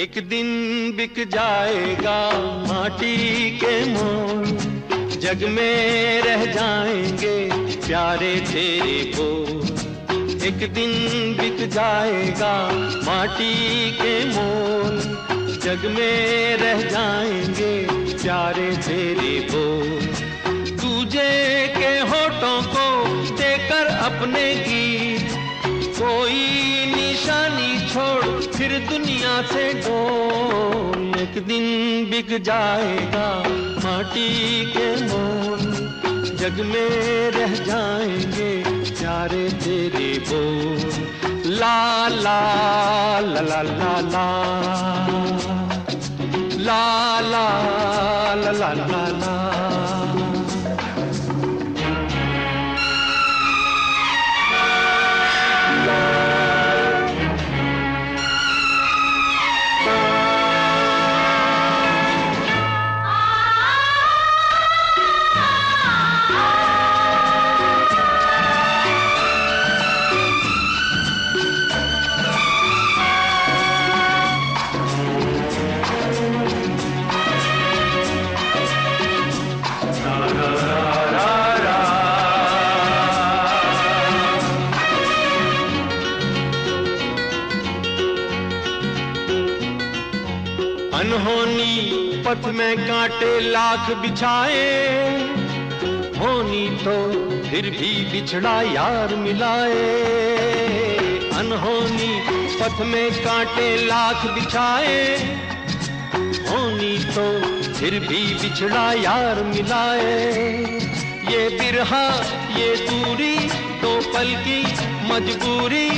एक दिन बिक जाएगा माटी के मोल, जग में रह जाएंगे प्यारे तेरे बोल। एक दिन बिक जाएगा माटी के मोल, जग में रह जाएंगे प्यारे तेरे बोल। तुझे के होठों को देकर अपने गीत, कोई निशानी छोड़ फिर दुनिया से डोल। एक दिन बिक जाएगा माटी के मोल, जग में रह जाएंगे प्यारे तेरे बोल। ला ला ला ला ला ला ला ला ला ला ला ला। अनहोनी पथ में कांटे लाख बिछाए, होनी तो फिर भी बिछड़ा यार मिलाए। अनहोनी पथ में कांटे लाख बिछाए, होनी तो फिर भी बिछड़ा यार मिलाए। ये बिरहा ये दूरी दो पल की मजबूरी,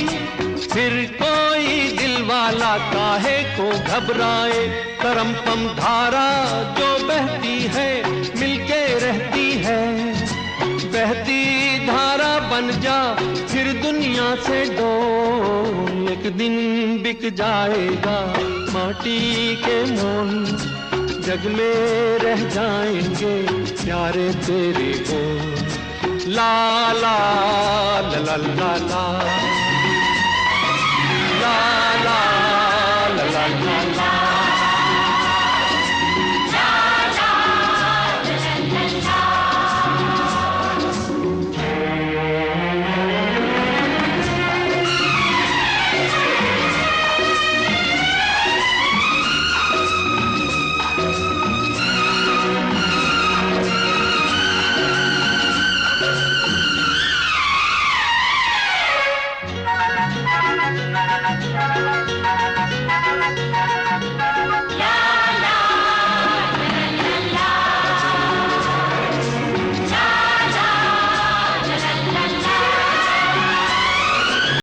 फिर कोई दिल वाला काहे को घबराए। करम पम धारा जो बहती है मिलके रहती है, बहती धारा बन जा फिर दुनिया से डोल। एक दिन बिक जाएगा माटी के मोल, जग में रह जाएंगे प्यारे तेरे बोल। ला ला ला ला ला ला।